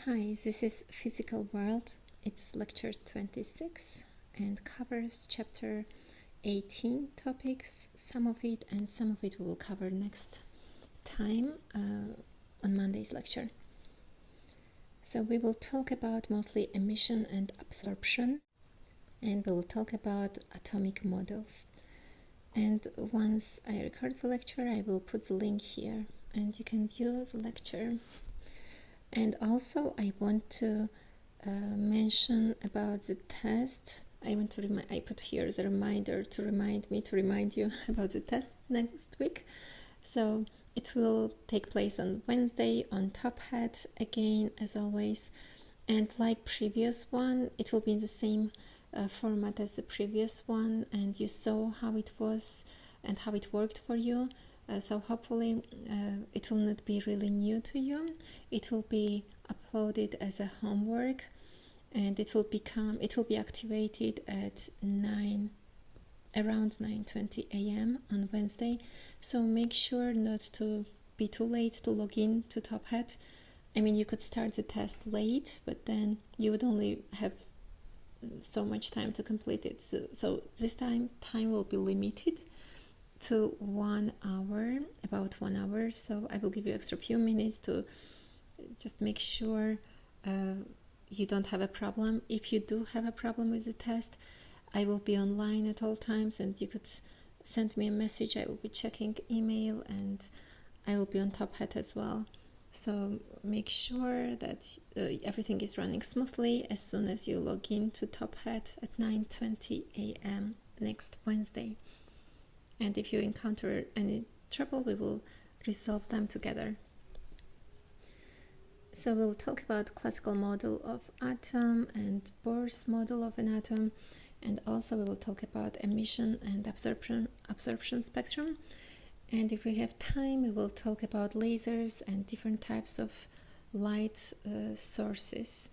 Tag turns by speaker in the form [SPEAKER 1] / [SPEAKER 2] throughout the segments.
[SPEAKER 1] Hi, this is Physical World. It's lecture 26 and covers chapter 18 topics, some of it we will cover next time on Monday's lecture. So we will talk about mostly emission and absorption, and we will talk about atomic models. And once I record the lecture, I will put the link here and you can view the lecture. And also I want to mention about the test. I put here the reminder to remind you about the test next week. So it will take place on Wednesday on Top Hat again, as always. And like previous one, it will be in the same format as the previous one, and you saw how it was and how it worked for you. So hopefully it will not be really new to you. It will be uploaded as a homework, and it will be activated at around 9:20 a.m. on Wednesday. So make sure not to be too late to log in to Top Hat. I mean, you could start the test late, but then you would only have so much time to complete it. So this time will be limited to 1 hour, about 1 hour. So I will give you extra few minutes to just make sure you don't have a problem. If you do have a problem with the test, I will be online at all times, and you could send me a message. I will be checking email, and I will be on Top Hat as well. So make sure that everything is running smoothly as soon as you log in to Top Hat at 9:20 a.m. next Wednesday. And if you encounter any trouble, we will resolve them together. So we'll talk about classical model of atom and Bohr's model of an atom, and also we will talk about emission and absorption spectrum. And if we have time, we will talk about lasers and different types of light sources.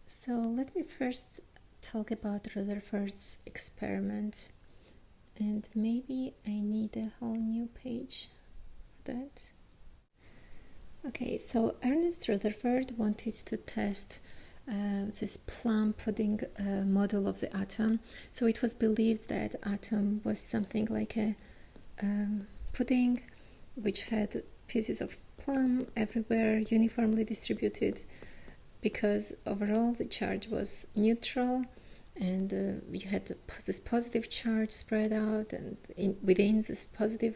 [SPEAKER 1] So let me first talk about Rutherford's experiment. And maybe I need a whole new page for that. Okay, so Ernest Rutherford wanted to test this plum pudding model of the atom. So it was believed that atom was something like a pudding which had pieces of plum everywhere, uniformly distributed, because overall the charge was neutral, and you had this positive charge spread out, and within this positive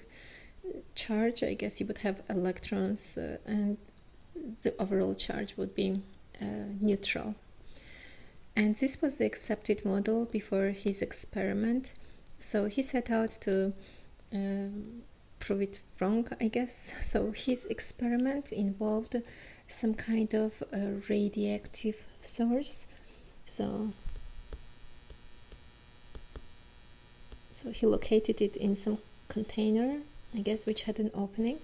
[SPEAKER 1] charge, I guess you would have electrons, and the overall charge would be neutral. And this was the accepted model before his experiment. So he set out to prove it wrong, I guess. So his experiment involved some kind of radioactive source. So he located it in some container, I guess, which had an opening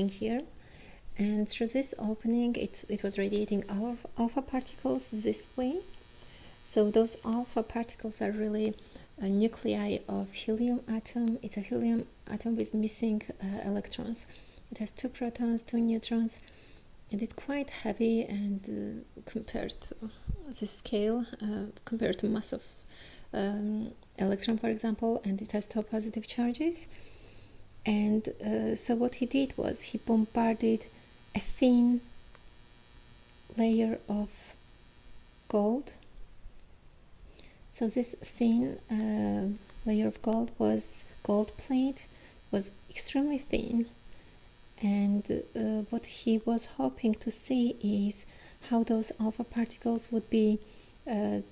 [SPEAKER 1] here. And through this opening, it was radiating alpha particles this way. So those alpha particles are really a nuclei of helium atom. It's a helium atom with missing electrons. It has 2 protons, 2 neutrons, and it's quite heavy, and compared to the scale, compared to mass of electron, for example, and it has 2 positive charges. And so what he did was he bombarded a thin layer of gold. So this thin layer of gold plate was extremely thin, and what he was hoping to see is how those alpha particles would be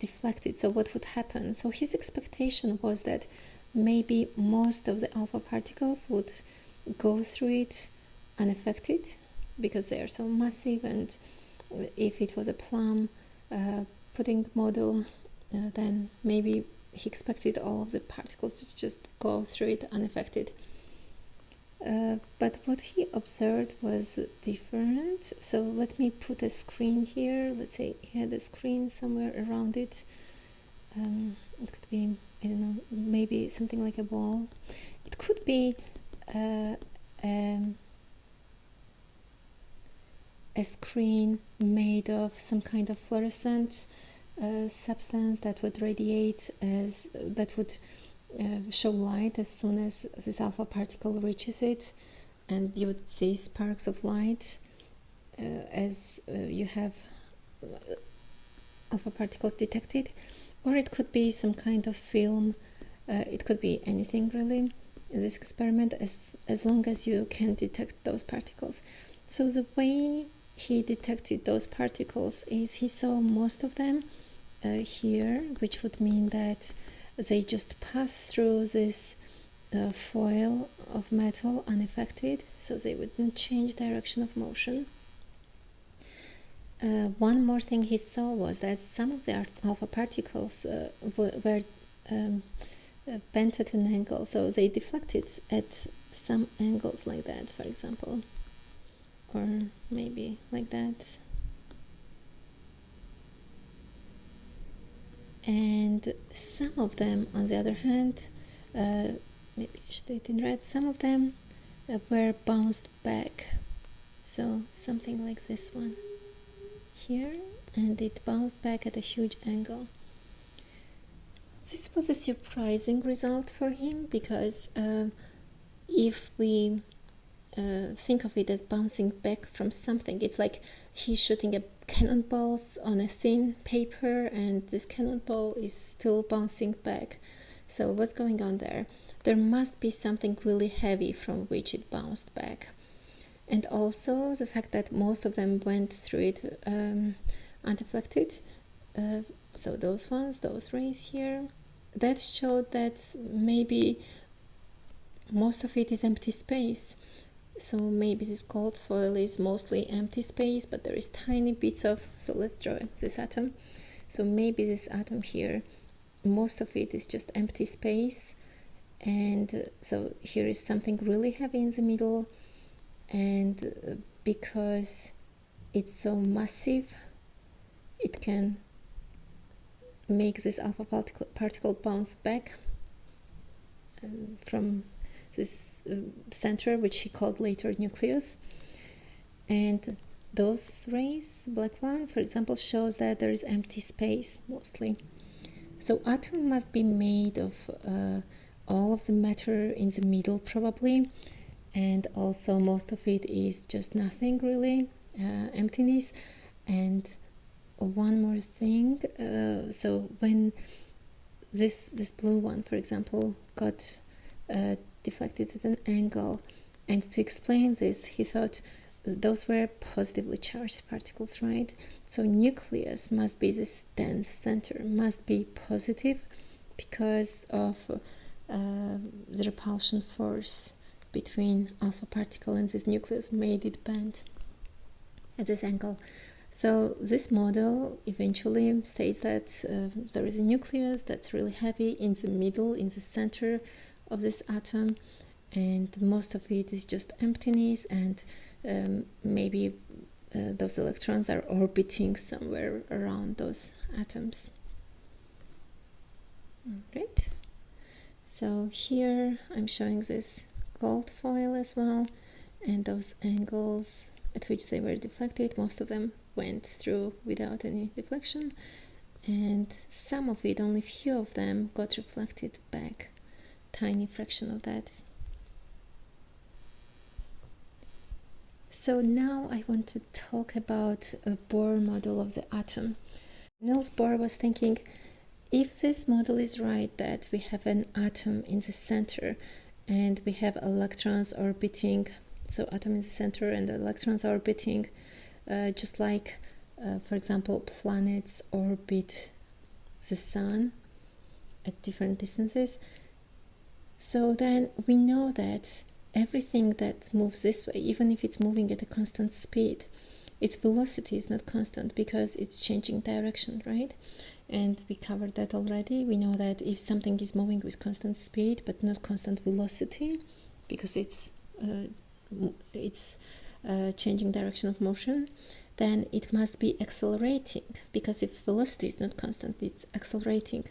[SPEAKER 1] deflected. So what would happen? So his expectation was that maybe most of the alpha particles would go through it unaffected because they are so massive, and if it was a plum pudding model, then maybe he expected all of the particles to just go through it unaffected. But what he observed was different. So let me put a screen here. Let's say he had a screen somewhere around it. It could be, I don't know, maybe something like a wall. It could be a screen made of some kind of fluorescent substance that would radiate that would show light as soon as this alpha particle reaches it, and you would see sparks of light as you have alpha particles detected. Or it could be some kind of film, it could be anything really in this experiment, as long as you can detect those particles. So the way he detected those particles is he saw most of them here, which would mean that they just pass through this foil of metal unaffected, so they wouldn't change direction of motion. One more thing he saw was that some of the alpha particles were bent at an angle, so they deflected at some angles like that, for example, or maybe like that. And some of them, on the other hand, maybe I should do it in red, some of them were bounced back, so something like this one here, and it bounced back at a huge angle. This was a surprising result for him, because if we think of it as bouncing back from something, it's like he's shooting a cannonballs on a thin paper, and this cannonball is still bouncing back. So what's going on there? There must be something really heavy from which it bounced back. And also the fact that most of them went through it undeflected, so those ones, those rays here, that showed that maybe most of it is empty space. So maybe this gold foil is mostly empty space, but there is tiny bits of, so let's draw this atom. So maybe this atom here, most of it is just empty space, and so here is something really heavy in the middle, and because it's so massive, it can make this alpha particle bounce back from this center, which he called later nucleus. And those rays, black one for example, shows that there is empty space mostly. So atom must be made of all of the matter in the middle probably, and also most of it is just nothing really, emptiness. And one more thing, so when this blue one for example got deflected at an angle, and to explain this he thought those were positively charged particles, right? So nucleus must be this dense center, must be positive, because of the repulsion force between alpha particle and this nucleus made it bend at this angle. So this model eventually states that there is a nucleus that's really heavy in the middle, in the center of this atom, and most of it is just emptiness, and maybe those electrons are orbiting somewhere around those atoms. Right. So here I'm showing this gold foil as well, and those angles at which they were deflected, most of them went through without any deflection, and some of it, only few of them, got reflected back, tiny fraction of that. So now I want to talk about a Bohr model of the atom. Niels Bohr was thinking, if this model is right, that we have an atom in the center and we have electrons orbiting, so atom in the center and the electrons orbiting, just like, for example, planets orbit the sun at different distances. So then we know that everything that moves this way, even if it's moving at a constant speed, its velocity is not constant because it's changing direction, right? And we covered that already. We know that if something is moving with constant speed but not constant velocity, because it's changing direction of motion, then it must be accelerating, because if velocity is not constant, it's accelerating.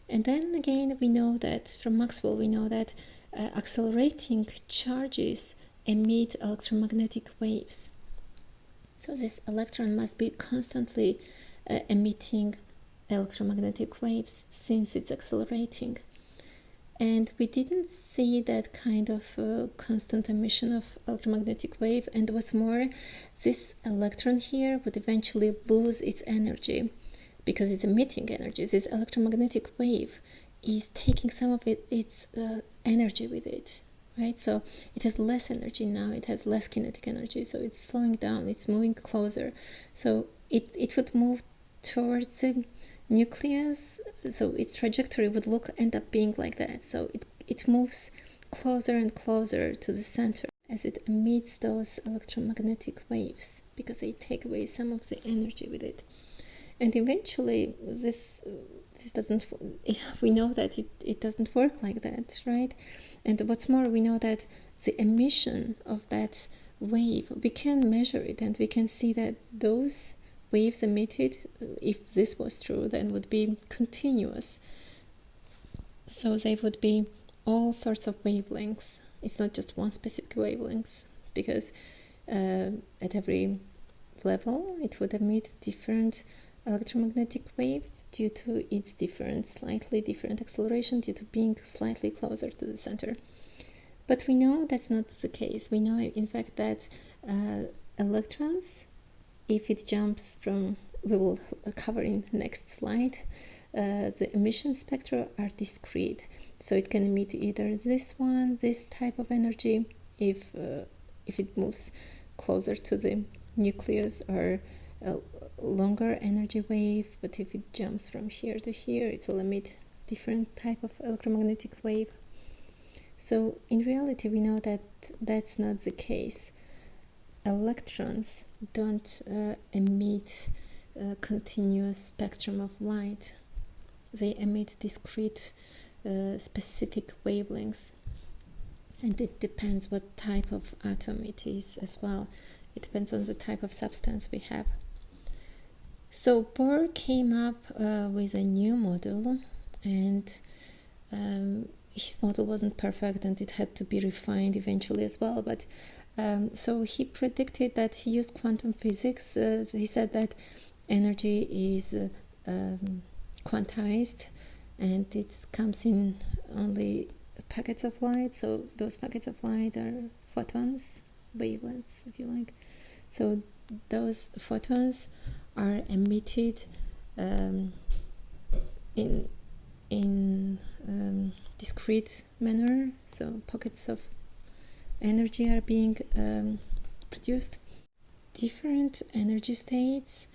[SPEAKER 1] And then again, we know that from Maxwell, we know that accelerating charges emit electromagnetic waves. So this electron must be constantly emitting electromagnetic waves since it's accelerating. And we didn't see that kind of constant emission of electromagnetic wave. And what's more, this electron here would eventually lose its energy because it's emitting energy. This electromagnetic wave is taking some of its energy with it, right? So it has less energy now, it has less kinetic energy, so it's slowing down, it's moving closer. So it would move towards the nucleus, so its trajectory would end up being like that. So it moves closer and closer to the center as it emits those electromagnetic waves because they take away some of the energy with it. And eventually this doesn't, we know that it doesn't work like that, right? And what's more, we know that the emission of that wave, we can measure it and we can see that those waves emitted, if this was true, then would be continuous. So they would be all sorts of wavelengths. It's not just one specific wavelength, because at every level it would emit different electromagnetic wave due to its slightly different acceleration, due to being slightly closer to the center. But we know that's not the case. We know, in fact, that electrons, if it jumps from, we will cover in next slide, the emission spectra are discrete. So it can emit either this type of energy, if it moves closer to the nucleus, or a longer energy wave, but if it jumps from here to here, it will emit different type of electromagnetic wave. So in reality, we know that that's not the case. Electrons don't emit a continuous spectrum of light. They emit discrete, specific wavelengths. And it depends what type of atom it is as well. It depends on the type of substance we have. So Bohr came up with a new model, and his model wasn't perfect and it had to be refined eventually as well. But so he predicted that, he used quantum physics. He said that energy is quantized and it comes in only packets of light. So those packets of light are photons, wavelengths, if you like. So those photons are emitted in discrete manner. So pockets of energy are being produced. Different energy states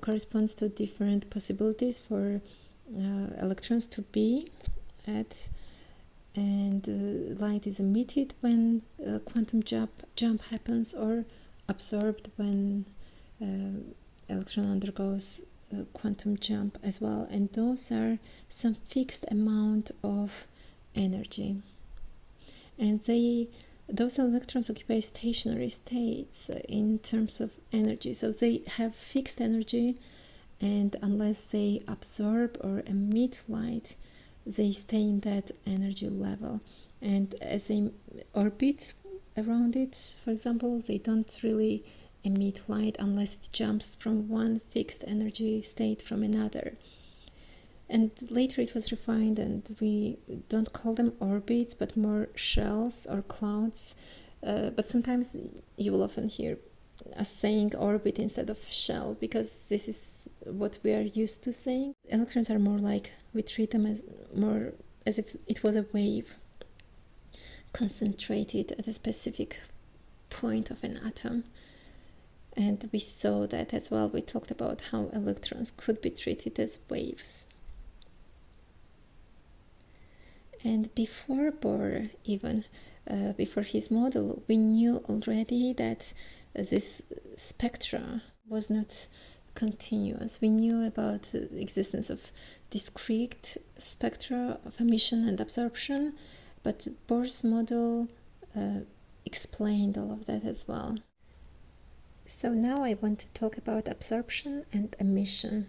[SPEAKER 1] corresponds to different possibilities for electrons to be at, and light is emitted when quantum jump happens, or absorbed when electron undergoes a quantum jump as well. And those are some fixed amount of energy, and those electrons occupy stationary states in terms of energy. So they have fixed energy, and unless they absorb or emit light, they stay in that energy level. And as they orbit around it, for example, they don't really emit light unless it jumps from one fixed energy state from another. And later it was refined, and we don't call them orbits but more shells or clouds. But sometimes you will often hear us saying orbit instead of shell, because this is what we are used to saying. Electrons are more like, we treat them as more as if it was a wave concentrated at a specific point of an atom. And we saw that as well. We talked about how electrons could be treated as waves. And before Bohr, even before his model, we knew already that this spectra was not continuous. We knew about the existence of discrete spectra of emission and absorption, but Bohr's model explained all of that as well. So now I want to talk about absorption and emission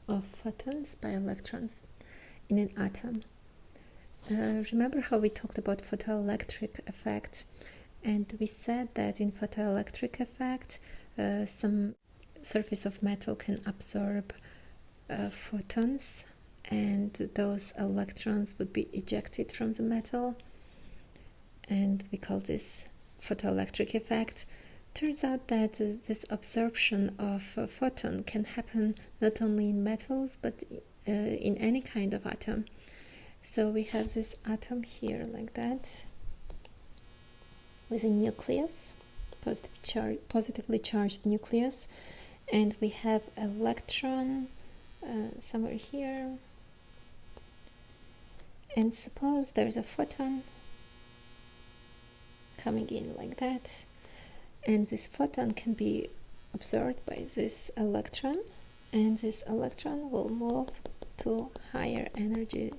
[SPEAKER 1] of photons by electrons in an atom. Remember how we talked about photoelectric effect, and we said that in photoelectric effect some surface of metal can absorb photons, and those electrons would be ejected from the metal, and we call this photoelectric effect. Turns out that this absorption of a photon can happen not only in metals but in any kind of atom. So we have this atom here like that with a nucleus, positively charged nucleus, and we have electron somewhere here, and suppose there's a photon coming in like that, and this photon can be absorbed by this electron, and this electron will move to higher energy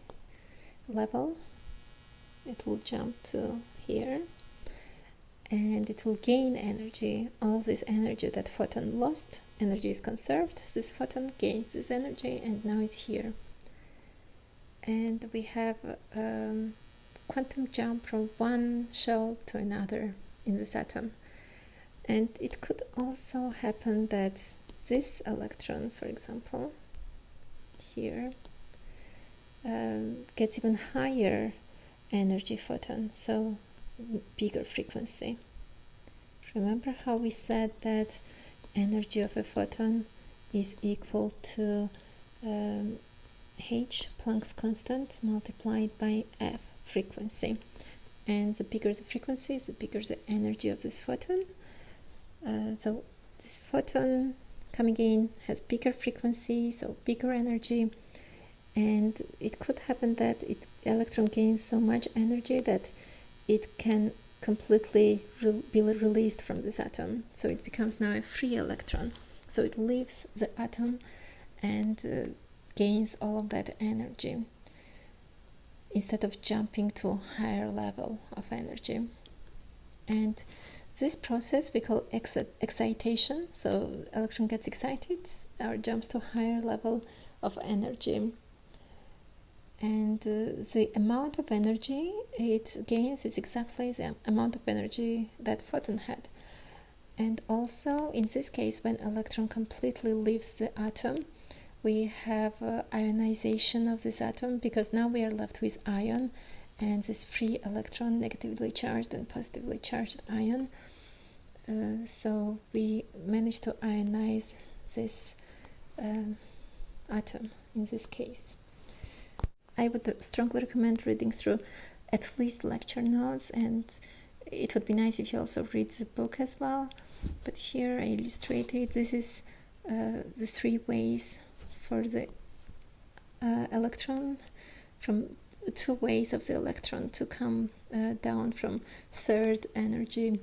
[SPEAKER 1] level. It will jump to here, and it will gain energy. All this energy that photon lost, energy is conserved. This photon gains this energy, and now it's here. And we have a quantum jump from one shell to another in this atom. And it could also happen that this electron, for example, here, gets even higher energy photon, so bigger frequency. Remember how we said that energy of a photon is equal to h, Planck's constant, multiplied by f, frequency. And the bigger the frequency, the bigger the energy of this photon. So this photon coming in has bigger frequency, so bigger energy. And it could happen that electron gains so much energy that it can completely be released from this atom. So it becomes now a free electron. So it leaves the atom and gains all of that energy instead of jumping to a higher level of energy. And this process we call excitation. So electron gets excited or jumps to a higher level of energy. And the amount of energy it gains is exactly the amount of energy that photon had. And also, in this case, when electron completely leaves the atom, we have ionization of this atom, because now we are left with ion and this free electron, negatively charged and positively charged ion. So we managed to ionize this atom in this case. I would strongly recommend reading through at least lecture notes, and it would be nice if you also read the book as well. But here I illustrated, this is the three ways for the electron, from two ways of the electron to come down from third energy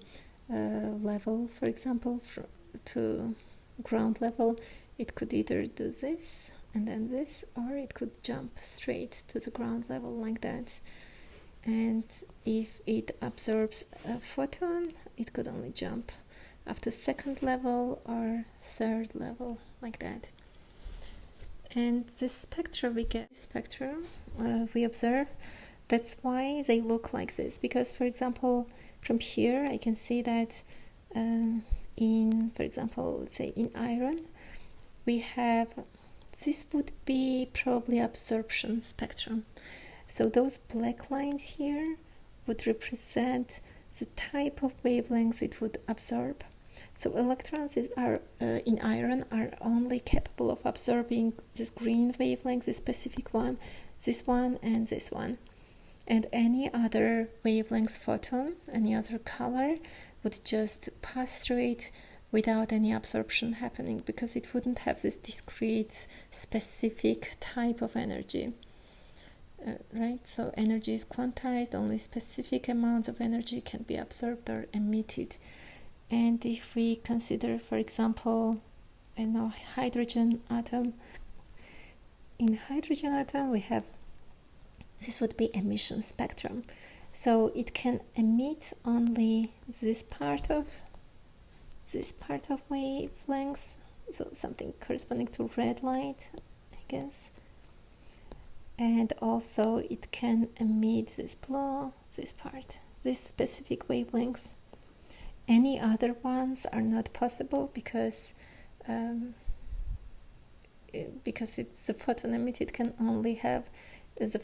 [SPEAKER 1] level, for example, to ground level. It could either do this and then this, or it could jump straight to the ground level like that. And if it absorbs a photon, it could only jump up to second level or third level like that. And the spectra we observe, that's why they look like this, because, for example, from here I can see that in, for example, let's say in iron, we have, this would be probably absorption spectrum. So those black lines here would represent the type of wavelengths it would absorb. So electrons in iron are only capable of absorbing this green wavelength, this specific one, this one, and this one. And any other wavelength photon, any other color, would just pass through it without any absorption happening, because it wouldn't have this discrete, specific type of energy. Right? So energy is quantized, only specific amounts of energy can be absorbed or emitted. And if we consider, for example, hydrogen atom, in hydrogen atom we have, this would be emission spectrum. So it can emit only this part of wavelength, so something corresponding to red light, I guess. And also it can emit this blue, this part, this specific wavelength. Any other ones are not possible because it's the photon emitted can only have the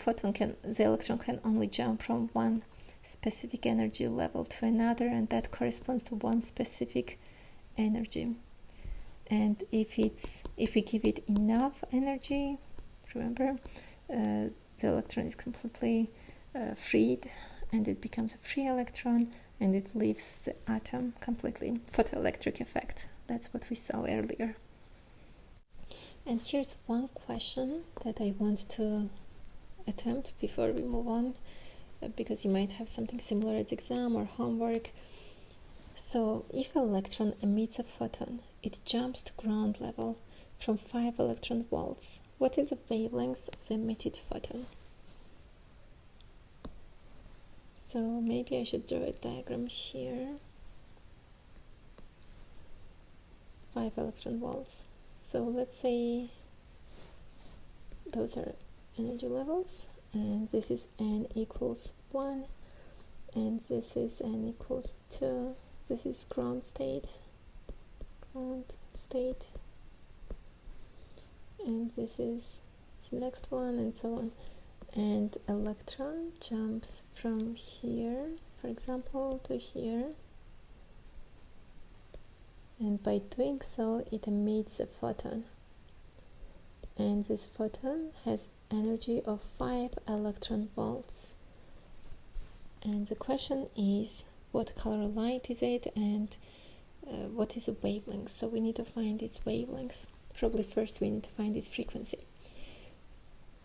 [SPEAKER 1] electron can only jump from one specific energy level to another, and that corresponds to one specific energy. And if we give it enough energy, remember, the electron is completely freed, and it becomes a free electron, and it leaves the atom completely. Photoelectric effect. That's what we saw earlier. And here's one question that I want to attempt before we move on, because you might have something similar at exam or homework. So if an electron emits a photon, it jumps to ground level from 5 electron volts. What is the wavelength of the emitted photon? So maybe I should draw a diagram here. 5 electron volts. So let's say those are energy levels, and this is n equals 1, and this is n equals 2. This is ground state, and this is the next one, and so on. And electron jumps from here, for example, to here, and by doing so it emits a photon, and this photon has energy of 5 electron volts. And the question is, what color light is it, and what is the wavelength? So we need to find its wavelengths. Probably first we need to find its frequency.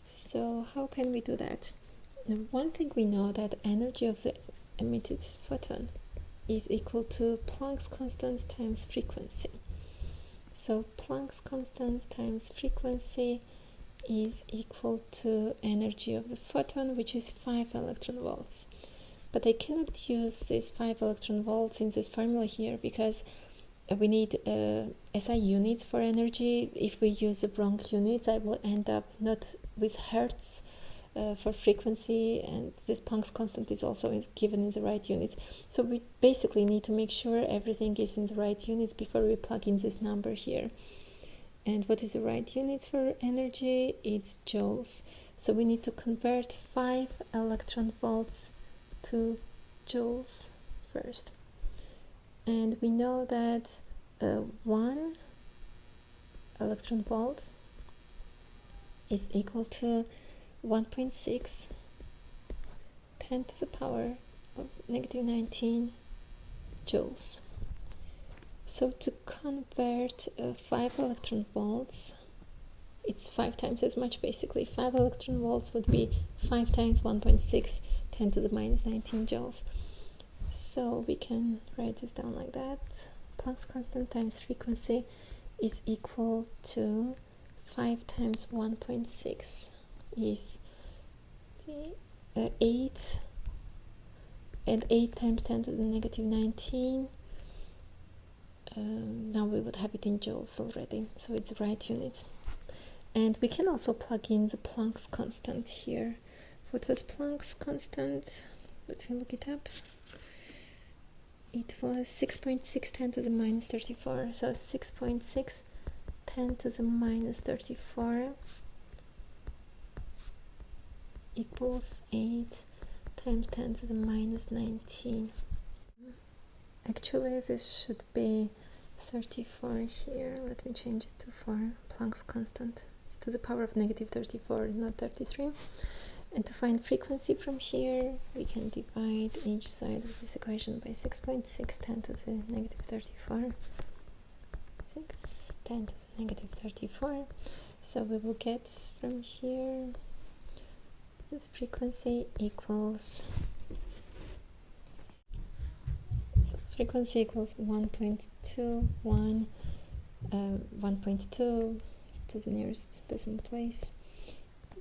[SPEAKER 1] So how can we do that? Now, one thing we know, that energy of the emitted photon is equal to Planck's constant times frequency. So Planck's constant times frequency is equal to energy of the photon, which is 5 electron volts. But I cannot use these 5 electron volts in this formula here, because we need SI units for energy. If we use the wrong units, I will end up not with hertz for frequency, and this Planck's constant is also given in the right units. So we basically need to make sure everything is in the right units before we plug in this number here. And what is the right units for energy? It's joules. So we need to convert 5 electron volts to joules first. And we know that 1 electron volt is equal to 1.6 10 to the power of negative 19 joules. So to convert 5 electron volts, it's 5 times as much basically. 5 electron volts would be 5 times 1.6 10 to the minus 19 joules. So we can write this down like that. Planck's constant times frequency is equal to 5 times 1.6 is 8, and 8 times 10 to the negative 19. Now we would have it in joules already, so it's right units. And we can also plug in the Planck's constant here. What was Planck's constant? Let me look it up. It was 6.6 10 to the minus 34. So 6.6 10 to the minus 34 equals 8 times 10 to the minus 19. Actually, this should be 34 here. Let me change it to 4. Planck's constant. It's to the power of negative 34, not 33. And to find frequency from here, we can divide each side of this equation by 6.6 10 to the negative 34. 6 10 to the negative 34. So we will get from here, this frequency equals, so frequency equals 1.21, 1.2 to the nearest decimal place,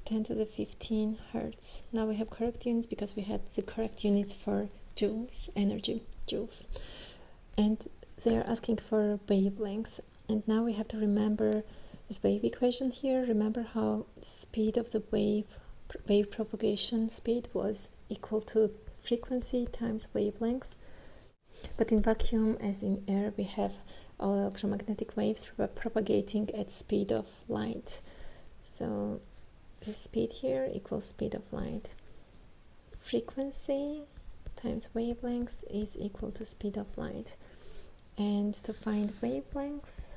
[SPEAKER 1] 10 to the 15 hertz. Now we have correct units because we had the correct units for joules, energy, joules. And they are asking for wavelengths. And now we have to remember this wave equation here. Remember how speed of the wave propagation speed was equal to frequency times wavelength. But in vacuum, as in air, we have all electromagnetic waves propagating at speed of light. So this speed here equals speed of light. Frequency times wavelength is equal to speed of light. And to find wavelength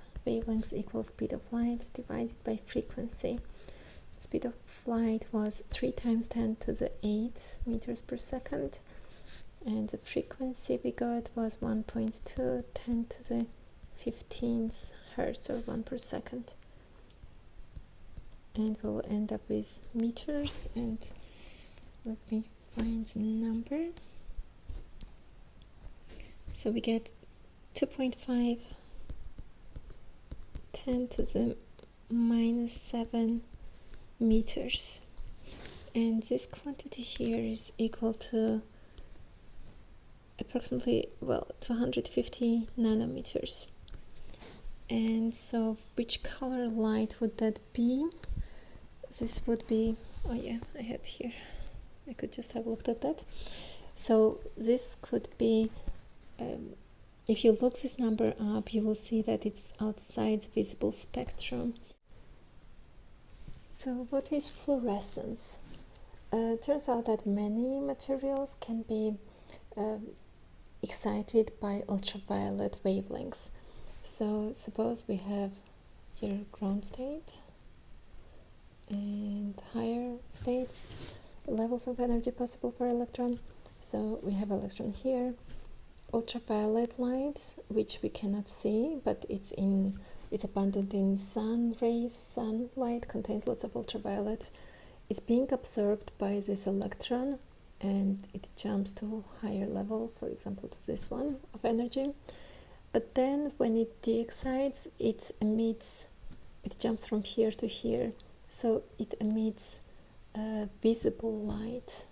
[SPEAKER 1] equals speed of light divided by frequency. Speed of light was 3 times 10 to the 8 meters per second. And the frequency we got was 1.2 10 to the 15th hertz, or 1 per second. And we'll end up with meters, and let me find the number. So we get 2.5 10 to the minus 7 meters. And this quantity here is equal to approximately, 250 nanometers. And so which color light would that be? This would be, oh yeah, I had here, I could just have looked at that. So this could be, if you look this number up, you will see that it's outside the visible spectrum. So what is fluorescence? Turns out that many materials can be excited by ultraviolet wavelengths. So suppose we have here ground state and higher states, levels of energy possible for electron. So we have electron here, ultraviolet light, which we cannot see, but it's abundant in sun rays. Sunlight contains lots of ultraviolet. It's being absorbed by this electron, and it jumps to a higher level, for example to this one of energy. But then when it de-excites, it jumps from here to here, so it emits visible light,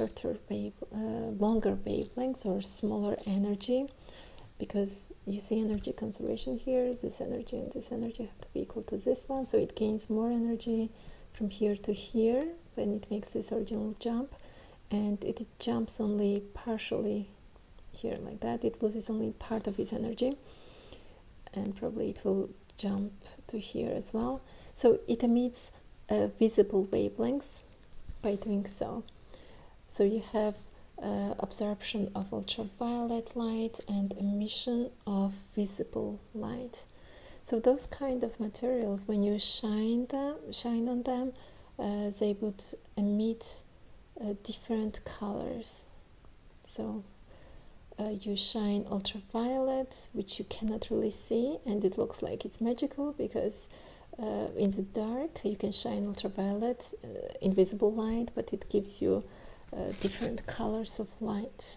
[SPEAKER 1] longer wavelengths or smaller energy, because you see energy conservation here. This energy and this energy have to be equal to this one, so it gains more energy from here to here when it makes this original jump, and it jumps only partially here like that. It loses only part of its energy, and probably it will jump to here as well. So it emits visible wavelengths by doing so. So you have absorption of ultraviolet light and emission of visible light. So those kind of materials, when you shine on them, they would emit different colors. So you shine ultraviolet, which you cannot really see, and it looks like it's magical because in the dark you can shine ultraviolet, invisible light, but it gives you different colors of light.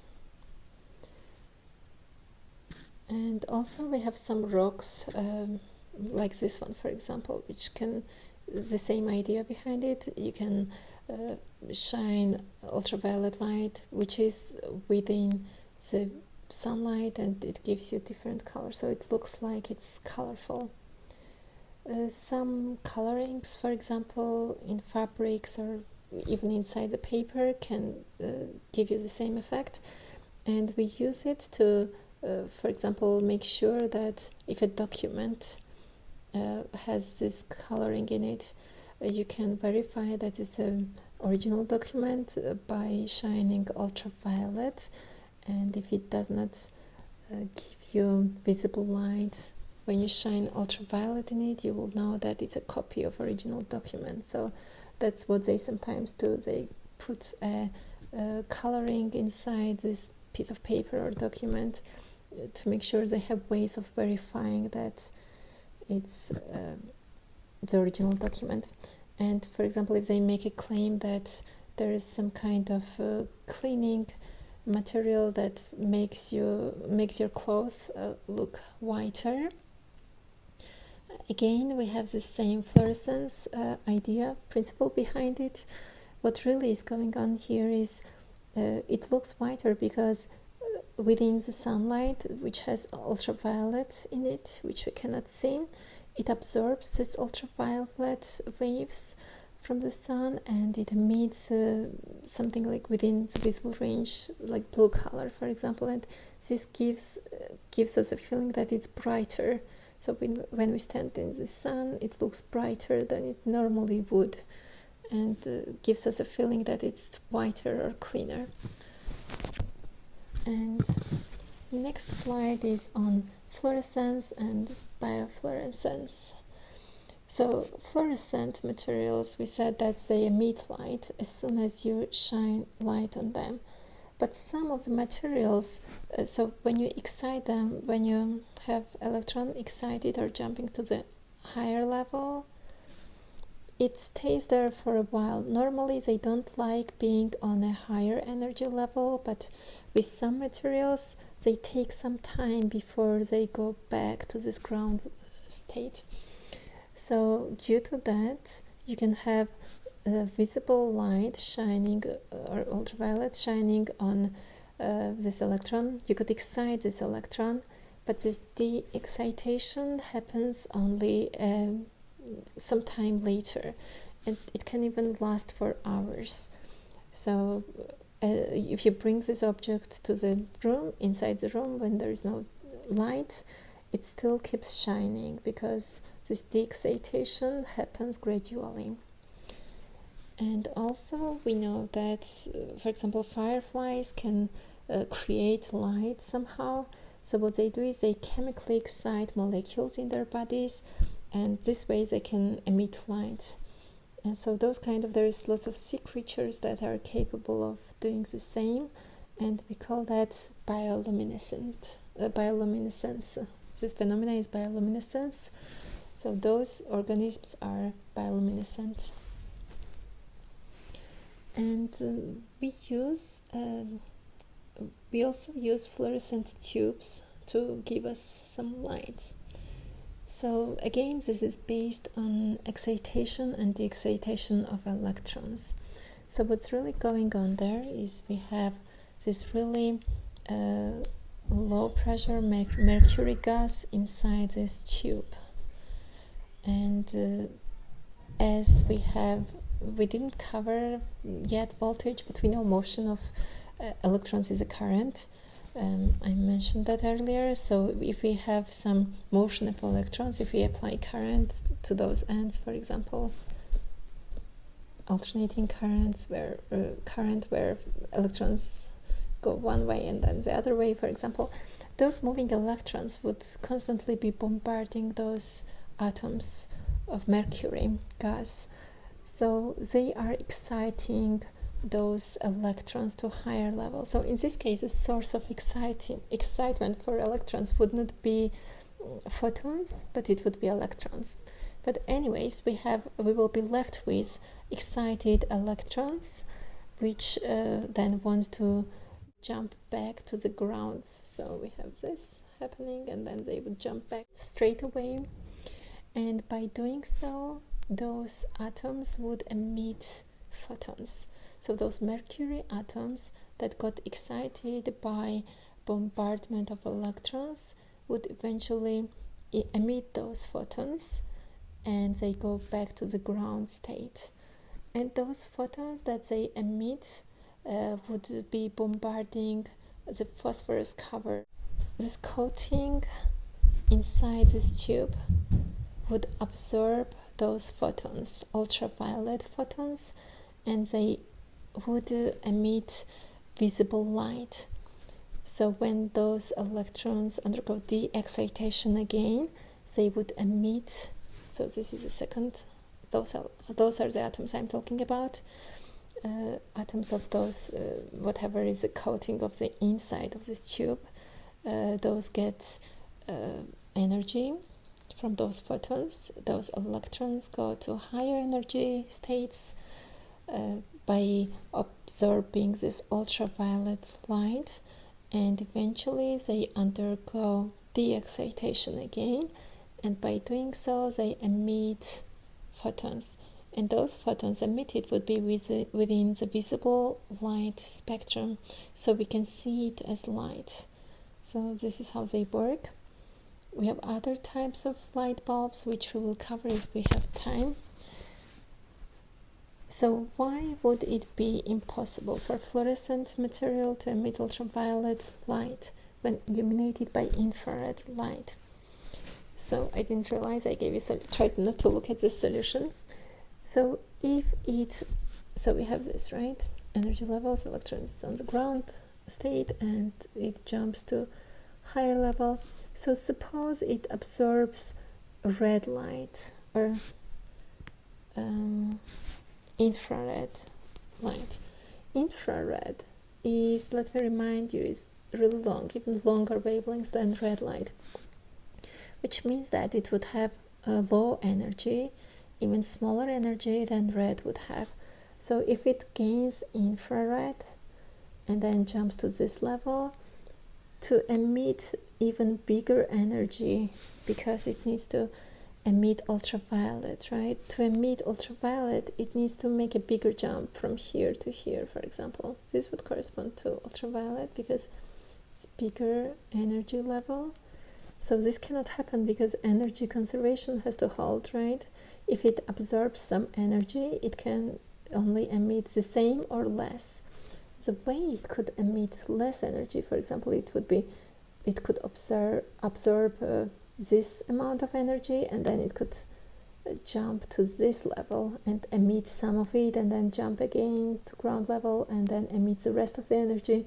[SPEAKER 1] And also we have some rocks, like this one, for example, which can, the same idea behind it. You can shine ultraviolet light, which is within the sunlight, and it gives you different colors, so it looks like it's colorful. Some colorings, for example, in fabrics or even inside the paper, can give you the same effect, and we use it to, for example, make sure that if a document has this coloring in it, you can verify that it's an original document by shining ultraviolet. And if it does not give you visible light, when you shine ultraviolet in it, you will know that it's a copy of original document. So that's what they sometimes do. They put a coloring inside this piece of paper or document to make sure they have ways of verifying that it's the original document. And for example, if they make a claim that there is some kind of cleaning material that makes your clothes look whiter, again we have the same fluorescence principle behind it. What really is going on here is it looks whiter because within the sunlight, which has ultraviolet in it, which we cannot see, it absorbs this ultraviolet waves from the sun, and it emits something like within the visible range, like blue color, for example, and this gives us a feeling that it's brighter. So when we stand in the sun, it looks brighter than it normally would, and gives us a feeling that it's whiter or cleaner. And next slide is on fluorescence and biofluorescence. So fluorescent materials, we said that they emit light as soon as you shine light on them. But some of the materials, so when you excite them, when you have electron excited or jumping to the higher level, it stays there for a while. Normally they don't like being on a higher energy level, but with some materials they take some time before they go back to this ground state. So due to that, you can have visible light shining or ultraviolet shining on this electron. You could excite this electron, but this de-excitation happens only some time later, and it can even last for hours. So if you bring this object to the room, inside the room, when there is no light, it still keeps shining because this de-excitation happens gradually. And also we know that, for example, fireflies can create light somehow. So what they do is they chemically excite molecules in their bodies, and this way they can emit light. And so there is lots of sea creatures that are capable of doing the same, and we call that bioluminescence. This phenomena is bioluminescence. So those organisms are bioluminescent. And we also use fluorescent tubes to give us some light. So again, this is based on excitation and de-excitation of electrons. So what's really going on there is we have this really low pressure mercury gas inside this tube. And as we didn't cover yet voltage, but we know motion of electrons is a current. I mentioned that earlier. So if we have some motion of electrons, if we apply current to those ends, for example, alternating currents where electrons go one way and then the other way, for example, those moving electrons would constantly be bombarding those atoms of mercury gas. So they are exciting those electrons to higher levels. So in this case, the source of excitement for electrons would not be photons, but it would be electrons. But anyways, we will be left with excited electrons, which then want to jump back to the ground. So we have this happening, and then they would jump back straight away. And by doing so, those atoms would emit photons. So those mercury atoms that got excited by bombardment of electrons would eventually emit those photons, and they go back to the ground state. And those photons that they emit would be bombarding the phosphorus cover. This coating inside this tube would absorb those photons, ultraviolet photons, and they would emit visible light. So when those electrons undergo de-excitation again, they would emit. So this is the second. Those are the atoms I'm talking about. Atoms of those, whatever is the coating of the inside of this tube, those get energy from those photons. Those electrons go to higher energy states by absorbing this ultraviolet light, and eventually they undergo de-excitation again, and by doing so they emit photons. And those photons emitted would be within the visible light spectrum, so we can see it as light. So this is how they work. We have other types of light bulbs which we will cover if we have time. So why would it be impossible for fluorescent material to emit ultraviolet light when illuminated by infrared light? So I didn't realize I gave you tried not to look at the solution. So so we have this, right? Energy levels, electrons on the ground state, and it jumps to higher level. So suppose it absorbs red light or infrared light. Infrared is, let me remind you, is really long, even longer wavelengths than red light, which means that it would have a low energy, even smaller energy than red would have. So if it gains infrared and then jumps to this level, to emit even bigger energy, because it needs to emit ultraviolet, right? To emit ultraviolet, it needs to make a bigger jump from here to here, for example. This would correspond to ultraviolet because it's bigger energy level. So this cannot happen because energy conservation has to hold, right? If it absorbs some energy, it can only emit the same or less. The way it could emit less energy, for example, it could absorb this amount of energy, and then it could jump to this level and emit some of it, and then jump again to ground level and then emit the rest of the energy.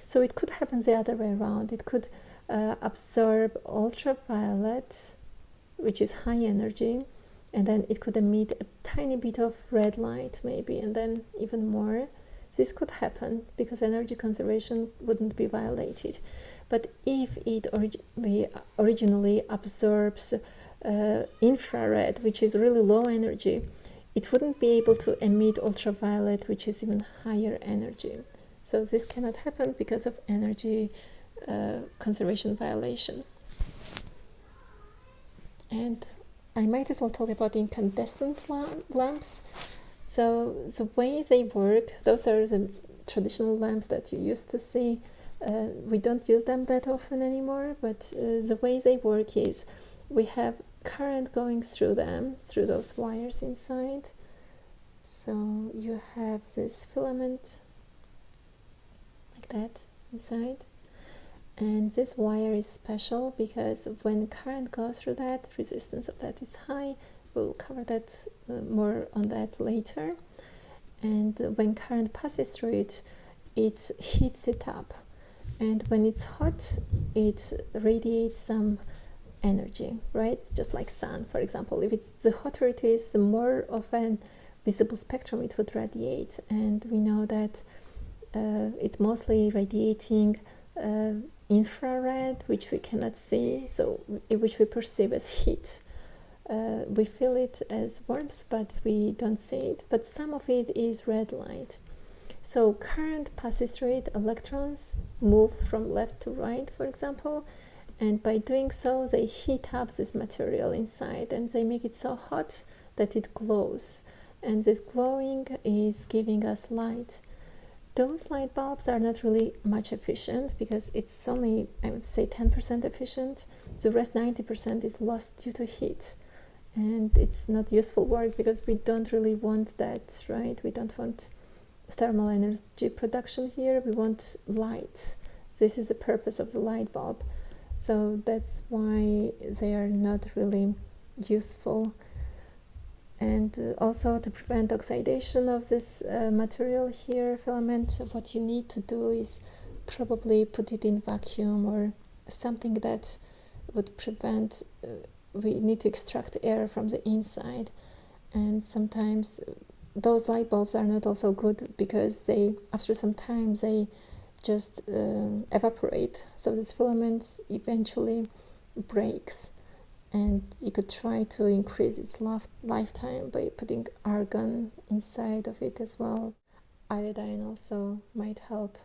[SPEAKER 1] So it could happen the other way around. It could absorb ultraviolet, which is high energy, and then it could emit a tiny bit of red light maybe, and then even more. This could happen because energy conservation wouldn't be violated. But if it originally absorbs infrared, which is really low energy, it wouldn't be able to emit ultraviolet, which is even higher energy. So this cannot happen because of energy conservation violation. And I might as well talk about incandescent lamps. So the way they work, those are the traditional lamps that you used to see. We don't use them that often anymore, but the way they work is we have current going through them, through those wires inside. So you have this filament like that inside. And this wire is special because when current goes through that, resistance of that is high. We'll cover that more on that later. And when current passes through it, it heats it up. And when it's hot, it radiates some energy, right? Just like sun, for example. If it's the hotter it is, the more of an visible spectrum it would radiate. And we know that it's mostly radiating infrared, which we cannot see, so which we perceive as heat. We feel it as warmth, but we don't see it. But some of it is red light. So current passes through it, electrons move from left to right, for example, and by doing so, they heat up this material inside, and they make it so hot that it glows. And this glowing is giving us light. Those light bulbs are not really much efficient because it's only, I would say, 10% efficient. The rest 90% is lost due to heat. And it's not useful work because we don't really want that, right? We don't want thermal energy production here. We want light. This is the purpose of the light bulb. So that's why they are not really useful. And also to prevent oxidation of this material here, filament, what you need to do is probably put it in vacuum or something that would prevent, we need to extract air from the inside. And sometimes those light bulbs are not also good because they, after some time, they just evaporate. So this filament eventually breaks. And you could try to increase its lifetime by putting argon inside of it as well. Iodine also might help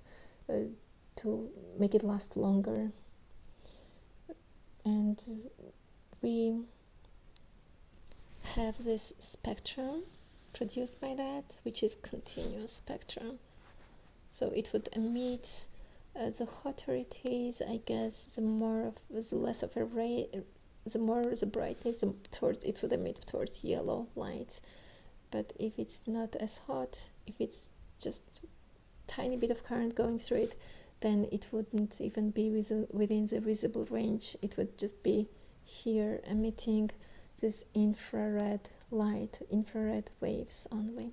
[SPEAKER 1] to make it last longer. And we have this spectrum produced by that, which is continuous spectrum. So it would emit, the hotter it is, I guess, the less of a ray, the more the brightness towards it would emit towards yellow light. but if it's not as hot, if it's just tiny bit of current going through it, then it wouldn't even be within the visible range. It would just be here emitting this infrared light, infrared waves only.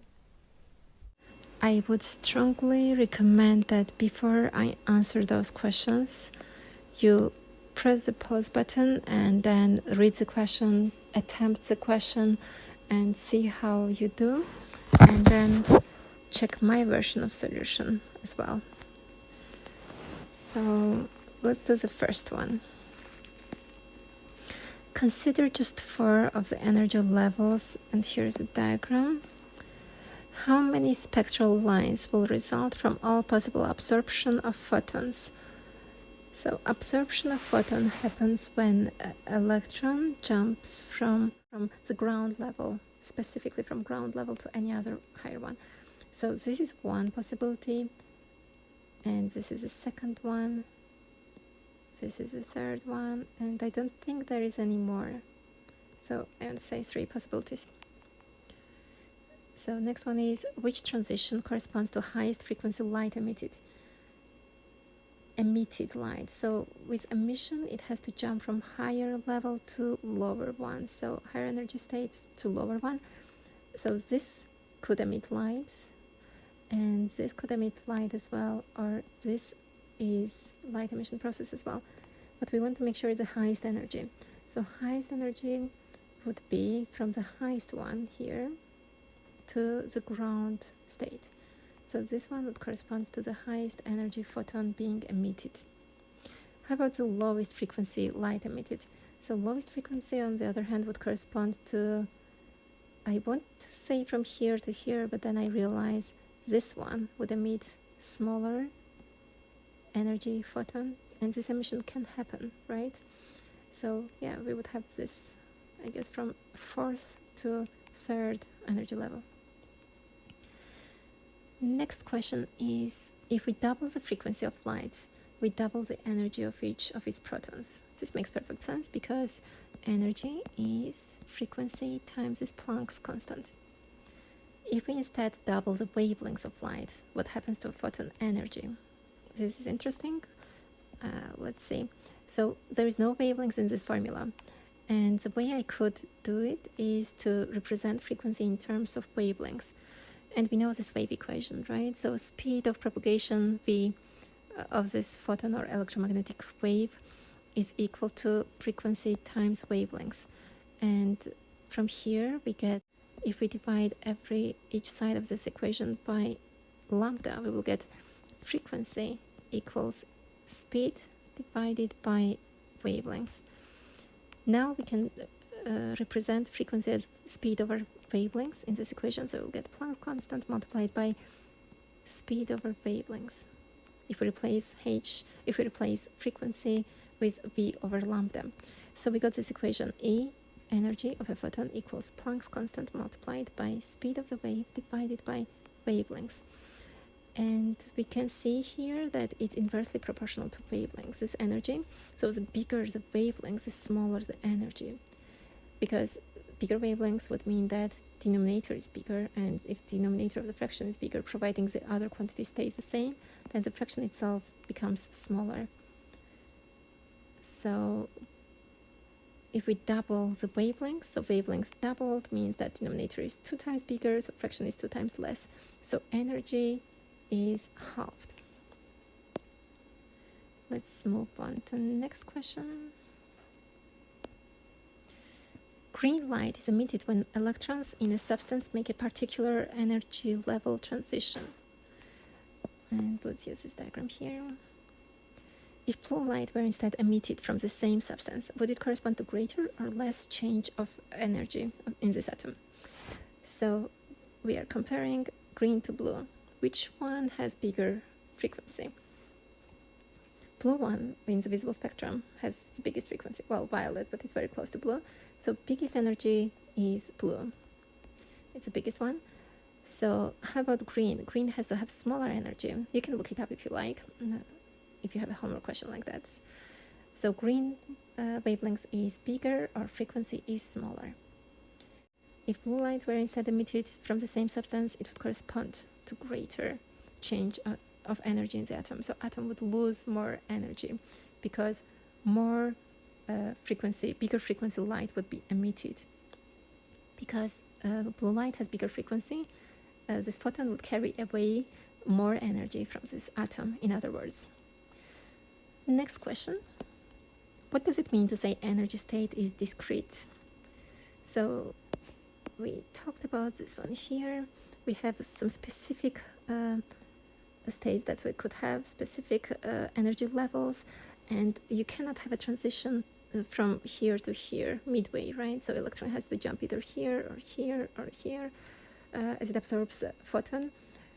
[SPEAKER 1] I would strongly recommend that before I answer those questions, you press the pause button and then read the question, attempt the question, and see how you do, and then check my version of solution as well. So let's do the first one. Consider just 4 of the energy levels, and here's a diagram. How many spectral lines will result from all possible absorption of photons? So absorption of photon happens when an electron jumps from the ground level, specifically from ground level to any other higher one. So this is one possibility, and this is the second one, this is the third one, and I don't think there is any more. So I would say 3 possibilities. So next one is, which transition corresponds to highest frequency light emitted? Emitted light. So with emission, it has to jump from higher level to lower one. So higher energy state to lower one. So this could emit light, and this could emit light as well, or this is light emission process as well. But we want to make sure it's the highest energy. So highest energy would be from the highest one here to the ground state. So this one would correspond to the highest energy photon being emitted. How about the lowest frequency light emitted? So lowest frequency, on the other hand, would correspond to, I want to say from here to here, but then I realize this one would emit smaller energy photon, and this emission can happen, right? So yeah, we would have this, I guess, from 4th to 3rd energy level. Next question is, if we double the frequency of light, we double the energy of each of its protons. This makes perfect sense because energy is frequency times this Planck's constant. If we instead double the wavelengths of light, what happens to photon energy? This is interesting. Let's see. So there is no wavelengths in this formula, and the way I could do it is to represent frequency in terms of wavelengths. And we know this wave equation, right? So speed of propagation v of this photon or electromagnetic wave is equal to frequency times wavelength. And from here we get, if we divide each side of this equation by lambda, we will get frequency equals speed divided by wavelength. Now we can represent frequency as speed over wavelengths in this equation, so we'll get Planck's constant multiplied by speed over wavelength. If we replace frequency with v over lambda, so we got this equation: E, energy of a photon, equals Planck's constant multiplied by speed of the wave divided by wavelength. And we can see here that it's inversely proportional to wavelengths, this energy. So the bigger the wavelength, the smaller the energy, because bigger wavelengths would mean that denominator is bigger, and if denominator of the fraction is bigger, providing the other quantity stays the same, then the fraction itself becomes smaller. So if we double the wavelengths, so wavelengths doubled means that denominator is 2 times bigger, so fraction is 2 times less. So energy is halved. Let's move on to the next question. Green light is emitted when electrons in a substance make a particular energy level transition. And let's use this diagram here. If blue light were instead emitted from the same substance, would it correspond to greater or less change of energy in this atom? So we are comparing green to blue. Which one has bigger frequency? Blue one in the visible spectrum has the biggest frequency. Well, violet, but it's very close to blue. So biggest energy is blue. It's the biggest one. So how about green? Green has to have smaller energy. You can look it up if you like, if you have a homework question like that. So green wavelength is bigger or frequency is smaller. if blue light were instead emitted from the same substance, it would correspond to greater change of energy in the atom. So atom would lose more energy because more bigger frequency light would be emitted. Because blue light has bigger frequency, this photon would carry away more energy from this atom, in other words. Next question. What does it mean to say energy state is discrete? So we talked about this one here. We have some specific states that we could have, specific energy levels, and you cannot have a transition from here to here midway, right? So electron has to jump either here or here or here as it absorbs a photon.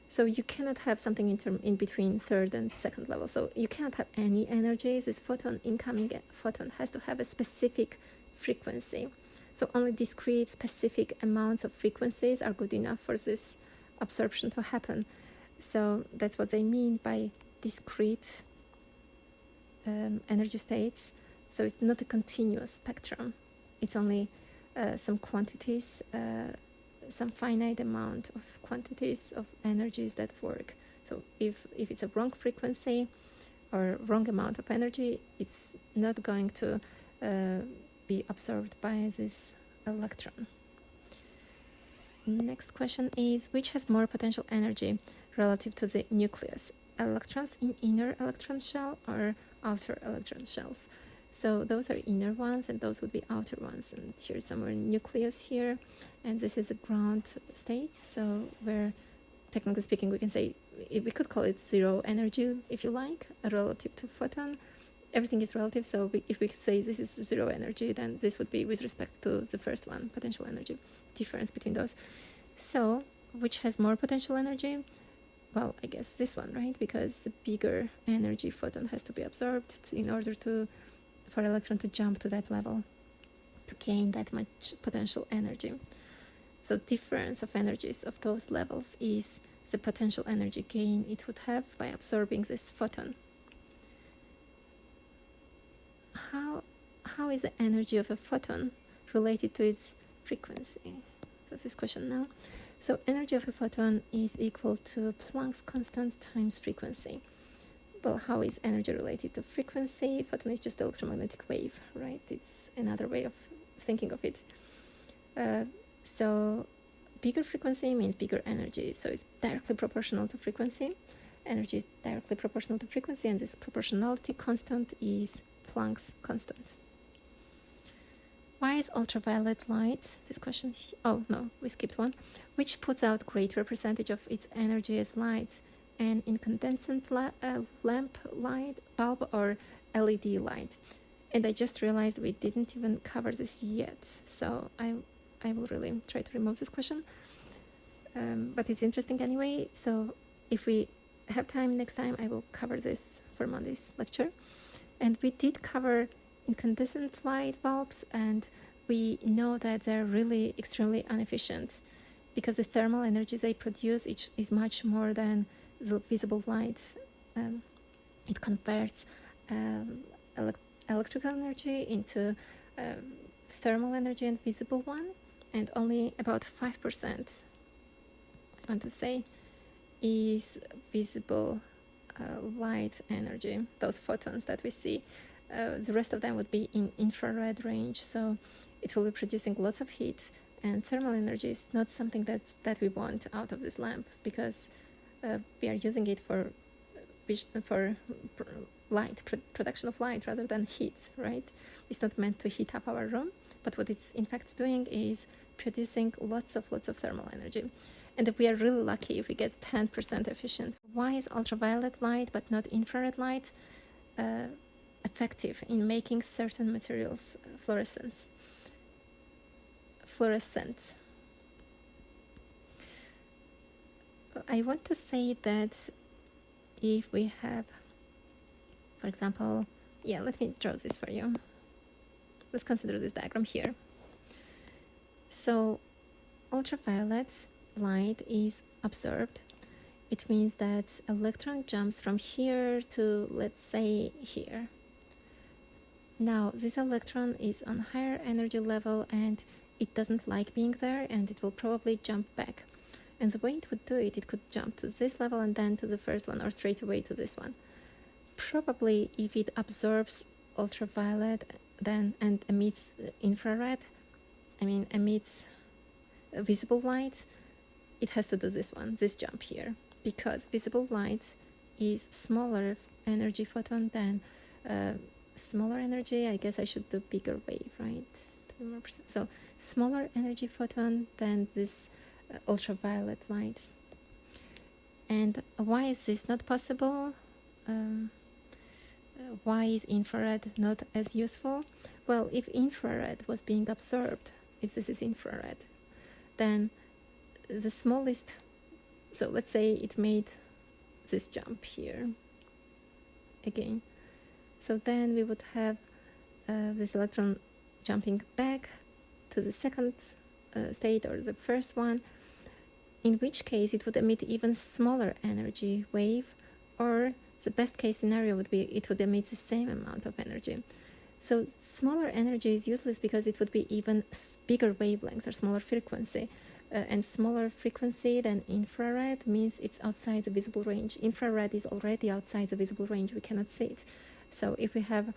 [SPEAKER 1] So you cannot have something in between third and second level. So you cannot have any energy. This incoming photon has to have a specific frequency. So only discrete specific amounts of frequencies are good enough for this absorption to happen. So that's what they mean by discrete energy states. So it's not a continuous spectrum. It's only some quantities, some finite amount of quantities of energies that work. So if it's a wrong frequency or wrong amount of energy, it's not going to be absorbed by this electron. Next question is, which has more potential energy relative to the nucleus? Electrons in inner electron shell or outer electron shells? So those are inner ones and those would be outer ones. And here's somewhere nucleus here, and this is a ground state. So where, technically speaking, we can say, we could call it zero energy if you like, relative to photon. Everything is relative, so if we could say this is zero energy, then this would be with respect to the first one, potential energy, difference between those. So which has more potential energy? Well, I guess this one, right? Because the bigger energy photon has to be absorbed in order for electron to jump to that level, to gain that much potential energy. So difference of energies of those levels is the potential energy gain it would have by absorbing this photon. How is the energy of a photon related to its frequency? So this question now. So energy of a photon is equal to Planck's constant times frequency. Well, how is energy related to frequency? Photon is just electromagnetic wave, right? It's another way of thinking of it. So bigger frequency means bigger energy. So it's directly proportional to frequency. Energy is directly proportional to frequency, and this proportionality constant is Planck's constant. Why is ultraviolet light, this question, oh no, we skipped one, which puts out greater percentage of its energy as light, an incandescent lamp light, bulb, or LED light? And I just realized we didn't even cover this yet, so I will really try to remove this question, but it's interesting anyway. So if we have time next time, I will cover this for Monday's lecture. And we did cover incandescent light bulbs, and we know that they're really extremely inefficient because the thermal energy they produce is much more than the visible light. It converts electrical energy into thermal energy and visible one, and only about 5%, I want to say, is visible light energy, those photons that we see. The rest of them would be in infrared range, so it will be producing lots of heat, and thermal energy is not something that we want out of this lamp, because we are using it for light, production of light rather than heat, right? It's not meant to heat up our room, but what it's in fact doing is producing lots of thermal energy. And we are really lucky if we get 10% efficient. Why is ultraviolet light but not infrared light effective in making certain materials fluorescent? I want to say that if we have, for example, let me draw this for you. Let's consider this diagram here. So ultraviolet light is absorbed. It means that electron jumps from here to, let's say, here. Now this electron is on higher energy level and it doesn't like being there, and it will probably jump back. And the way it would do it, it could jump to this level and then to the first one, or straight away to this one. Probably if it absorbs ultraviolet then and emits infrared, emits visible light, it has to do this jump here, because visible light is smaller energy photon than smaller energy. I guess I should do bigger wave, right? 2%. So smaller energy photon than this ultraviolet light. And why is this not possible? Why is infrared not as useful? Well, if infrared was being absorbed, if this is infrared, then the smallest, so let's say it made this jump here again. So then we would have this electron jumping back to the second state, or the first one, in which case it would emit even smaller energy wave, or the best case scenario would be it would emit the same amount of energy. So smaller energy is useless because it would be even bigger wavelengths or smaller frequency. And smaller frequency than infrared means it's outside the visible range. Infrared is already outside the visible range. We cannot see it. So if we have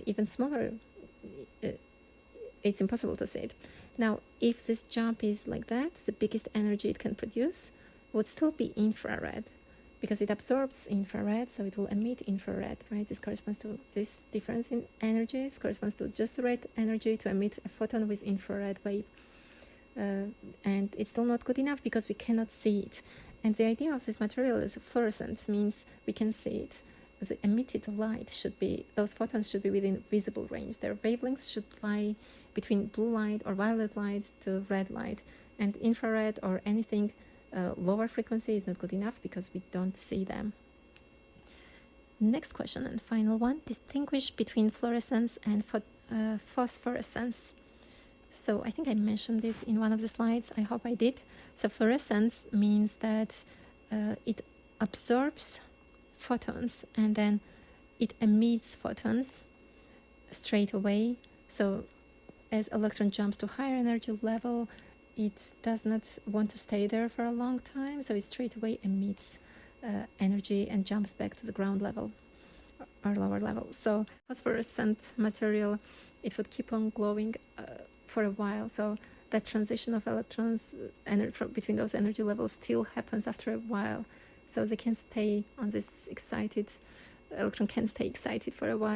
[SPEAKER 1] even smaller, it's impossible to see it. Now, if this jump is like that, the biggest energy it can produce would still be infrared, because it absorbs infrared, so it will emit infrared, right? This corresponds to this difference in energies, corresponds to just the right energy to emit a photon with infrared wave. And it's still not good enough because we cannot see it. And the idea of this material is fluorescence, means we can see it. The emitted light should be, those photons should be within visible range. Their wavelengths should lie between blue light or violet light to red light. And infrared or anything lower frequency is not good enough because we don't see them. Next question and final one: distinguish between fluorescence and phosphorescence. So I think I mentioned it in one of the slides. I hope I did. So fluorescence means that it absorbs photons and then it emits photons straight away. So as electron jumps to higher energy level, it does not want to stay there for a long time, so it straight away emits energy and jumps back to the ground level or lower level. So phosphorescent material, it would keep on glowing for a while. So that transition of electrons between those energy levels still happens after a while. So they can stay on this excited, electron can stay excited for a while.